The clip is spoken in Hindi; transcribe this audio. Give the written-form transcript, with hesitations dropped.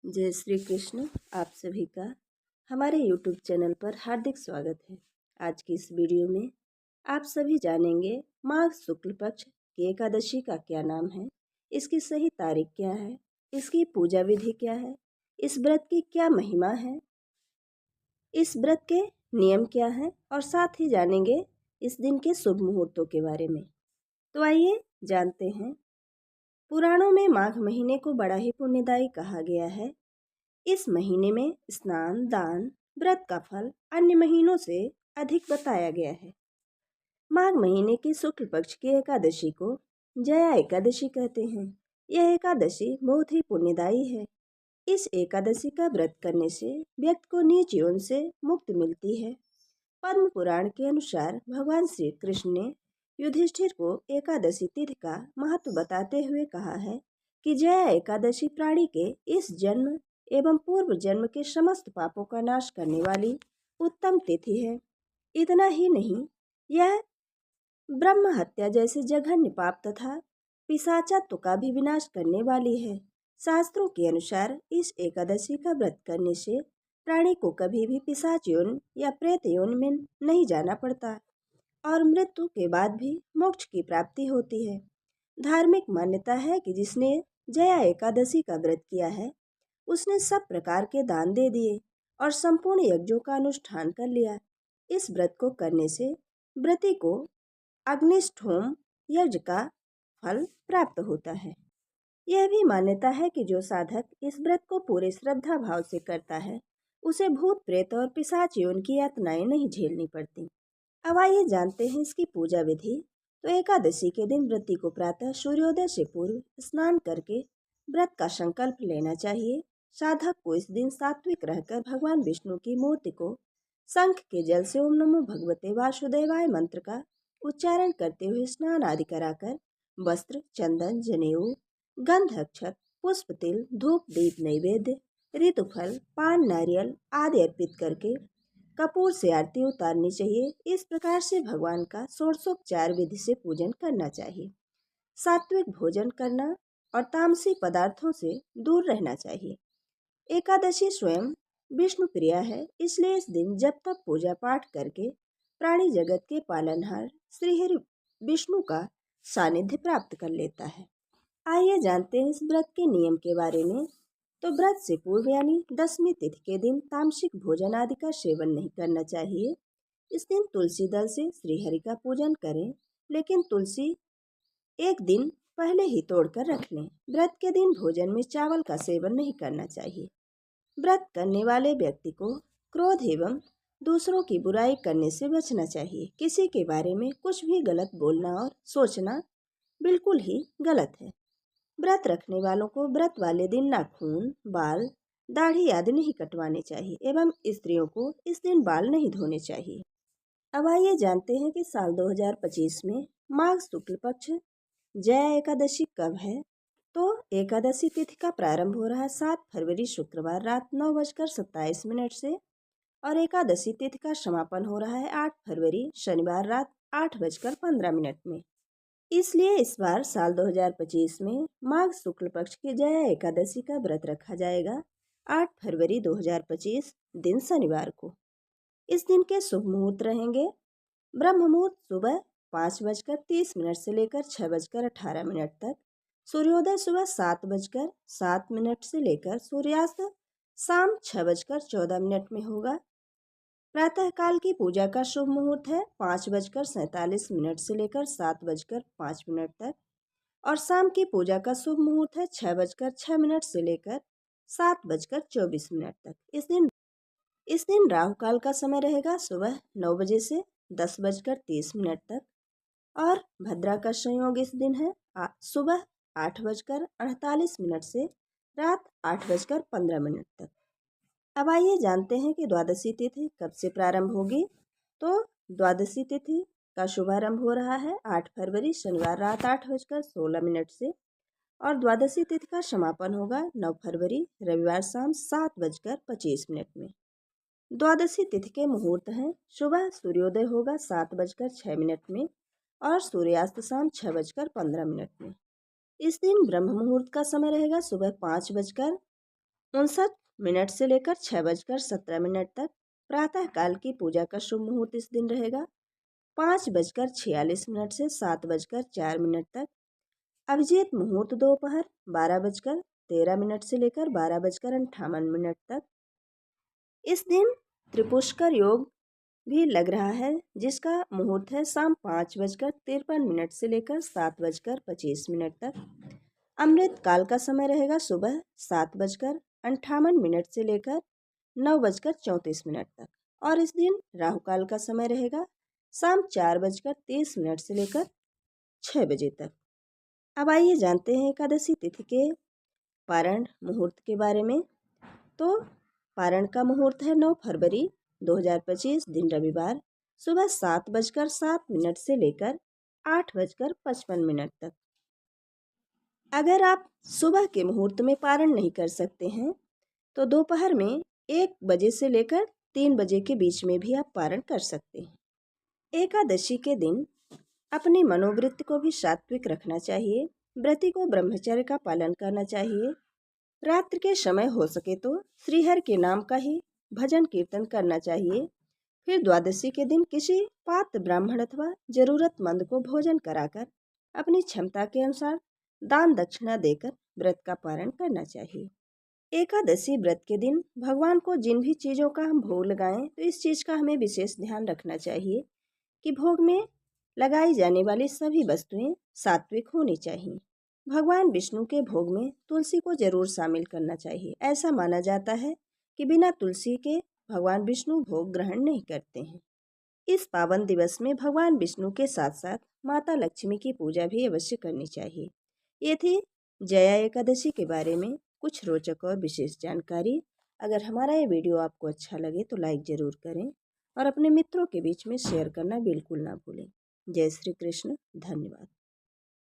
जय श्री कृष्ण। आप सभी का हमारे YouTube चैनल पर हार्दिक स्वागत है। आज की इस वीडियो में आप सभी जानेंगे माघ शुक्ल पक्ष की एकादशी का क्या नाम है, इसकी सही तारीख क्या है, इसकी पूजा विधि क्या है, इस व्रत की क्या महिमा है, इस व्रत के नियम क्या हैं और साथ ही जानेंगे इस दिन के शुभ मुहूर्तों के बारे में। तो आइए जानते हैं। पुराणों में माघ महीने को बड़ा ही पुण्यदायी कहा गया है। इस महीने में स्नान, दान, व्रत का फल अन्य महीनों से अधिक बताया गया है। माघ महीने की शुक्ल पक्ष की एकादशी को जया एकादशी कहते हैं। यह एकादशी बहुत ही पुण्यदायी है। इस एकादशी का व्रत करने से व्यक्ति को नीच यौन से मुक्ति मिलती है। पद्म पुराण के अनुसार भगवान श्री कृष्ण ने युधिष्ठिर को एकादशी तिथि का महत्व बताते हुए कहा है कि जया एकादशी प्राणी के इस जन्म एवं पूर्व जन्म के समस्त पापों का नाश करने वाली उत्तम तिथि है। इतना ही नहीं, यह ब्रह्म हत्या जैसे जघन्य पाप तथा पिशाचत्व का भी विनाश करने वाली है। शास्त्रों के अनुसार इस एकादशी का व्रत करने से प्राणी को कभी भी पिशाच योनि या प्रेत योनि में नहीं जाना पड़ता और मृत्यु के बाद भी मोक्ष की प्राप्ति होती है। धार्मिक मान्यता है कि जिसने जया एकादशी का व्रत किया है, उसने सब प्रकार के दान दे दिए और संपूर्ण यज्ञों का अनुष्ठान कर लिया। इस व्रत को करने से व्रती को अग्निष्ठोम यज्ञ का फल प्राप्त होता है। यह भी मान्यता है कि जो साधक इस व्रत को पूरे श्रद्धा भाव से करता है, उसे भूत प्रेत और पिशाच योनि की यातनाएं नहीं झेलनी पड़ती। अब आइए जानते हैं इसकी पूजा विधि। तो एकादशी के दिन व्रती को प्रातः सूर्योदय से पूर्व स्नान करके व्रत का संकल्प लेना चाहिए। साधक को इस दिन सात्विक रहकर भगवान विष्णु की मूर्ति को शंख के जल से ओम नमो भगवते वासुदेवाय मंत्र का उच्चारण करते हुए स्नान आदि कराकर वस्त्र, चंदन, जनेऊ, गंध, अक्षत, पुष्प, तिल, धूप, दीप, नैवेद्य, ऋतुफल, पान, नारियल आदि अर्पित करके कपूर से आरती उतारनी चाहिए। इस प्रकार से भगवान का षोडशोपचार विधि से पूजन करना चाहिए। सात्विक भोजन करना और तामसी पदार्थों से दूर रहना चाहिए। एकादशी स्वयं विष्णु प्रिया है, इसलिए इस दिन जब तक पूजा पाठ करके प्राणी जगत के पालनहार श्री हरि विष्णु का सानिध्य प्राप्त कर लेता है। आइए जानते हैं इस व्रत के नियम के बारे में। तो व्रत से पूर्व यानी दसवीं तिथि के दिन तामसिक भोजन आदि का सेवन नहीं करना चाहिए। इस दिन तुलसी दल से श्रीहरि का पूजन करें, लेकिन तुलसी एक दिन पहले ही तोड़कर रख लें। व्रत के दिन भोजन में चावल का सेवन नहीं करना चाहिए। व्रत करने वाले व्यक्ति को क्रोध एवं दूसरों की बुराई करने से बचना चाहिए। किसी के बारे में कुछ भी गलत बोलना और सोचना बिल्कुल ही गलत है। व्रत रखने वालों को व्रत वाले दिन नाखून, बाल, दाढ़ी आदि नहीं कटवाने चाहिए एवं स्त्रियों को इस दिन बाल नहीं धोने चाहिए। अब आइए जानते हैं कि साल 2025 में माघ शुक्ल पक्ष जया एकादशी कब है। तो एकादशी तिथि का प्रारंभ हो रहा है 7 फरवरी शुक्रवार रात 9:27 से और एकादशी तिथि का समापन हो रहा है 8 फरवरी शनिवार रात 8:15 में। इसलिए इस बार साल 2025 में माघ शुक्ल पक्ष की जया एकादशी का व्रत रखा जाएगा 8 फरवरी 2025 दिन शनिवार को। इस दिन के शुभ मुहूर्त रहेंगे ब्रह्म मुहूर्त सुबह 5:30 से लेकर 6:18 तक, सूर्योदय सुबह 7:07 से लेकर सूर्यास्त शाम 6:14 में होगा। प्रातः काल की पूजा का शुभ मुहूर्त है 5:47 से लेकर 7:05 तक और शाम की पूजा का शुभ मुहूर्त है 6:06 से लेकर 7:24 तक। इस दिन राहु काल का समय रहेगा सुबह 9 बजे से 10:30 तक और भद्रा का संयोग इस दिन है सुबह 8:48 से रात 8:15 तक। अब आइए जानते हैं कि द्वादशी तिथि कब से प्रारंभ होगी। तो द्वादशी तिथि का शुभारंभ हो रहा है 8 फरवरी शनिवार रात 8:16 से और द्वादशी तिथि का समापन होगा 9 फरवरी रविवार शाम 7:25 में। द्वादशी तिथि के मुहूर्त हैं सुबह सूर्योदय होगा 7:06 में और सूर्यास्त शाम 6:15 में। इस दिन ब्रह्म मुहूर्त का समय रहेगा सुबह 59 से लेकर 6:17 तक। प्रातः काल की पूजा का शुभ मुहूर्त इस दिन रहेगा 5:46 से 7:04 तक। अभिजीत मुहूर्त दोपहर 12:13 से लेकर 12:58 तक। इस दिन त्रिपुष्कर योग भी लग रहा है, जिसका मुहूर्त है शाम 5:53 से लेकर 7:25 तक। अमृत काल का समय रहेगा सुबह 7:58 से लेकर 9:34 तक। और इस दिन राहु काल का समय रहेगा शाम 4:30 से लेकर 6 बजे तक। अब आइए जानते हैं एकादशी तिथि के पारण मुहूर्त के बारे में। तो पारण का मुहूर्त है 9 फरवरी 2025 दिन रविवार सुबह 7:07 से लेकर 8:55 तक। अगर आप सुबह के मुहूर्त में पारण नहीं कर सकते हैं तो दोपहर में 1 बजे से लेकर 3 बजे के बीच में भी आप पारण कर सकते हैं। एकादशी के दिन अपनी मनोवृत्ति को भी सात्विक रखना चाहिए। व्रती को ब्रह्मचर्य का पालन करना चाहिए। रात्रि के समय हो सके तो श्रीहरि के नाम का ही भजन कीर्तन करना चाहिए। फिर द्वादशी के दिन किसी पात्र ब्राह्मण अथवा जरूरतमंद को भोजन कराकर अपनी क्षमता के अनुसार दान दक्षिणा देकर व्रत का पारण करना चाहिए। एकादशी व्रत के दिन भगवान को जिन भी चीज़ों का हम भोग लगाएं तो इस चीज़ का हमें विशेष ध्यान रखना चाहिए कि भोग में लगाई जाने वाली सभी वस्तुएं सात्विक होनी चाहिए। भगवान विष्णु के भोग में तुलसी को जरूर शामिल करना चाहिए। ऐसा माना जाता है कि बिना तुलसी के भगवान विष्णु भोग ग्रहण नहीं करते हैं। इस पावन दिवस में भगवान विष्णु के साथ साथ माता लक्ष्मी की पूजा भी अवश्य करनी चाहिए। ये थी जया एकादशी के बारे में कुछ रोचक और विशेष जानकारी। अगर हमारा ये वीडियो आपको अच्छा लगे तो लाइक ज़रूर करें और अपने मित्रों के बीच में शेयर करना बिल्कुल ना भूलें। जय श्री कृष्ण। धन्यवाद।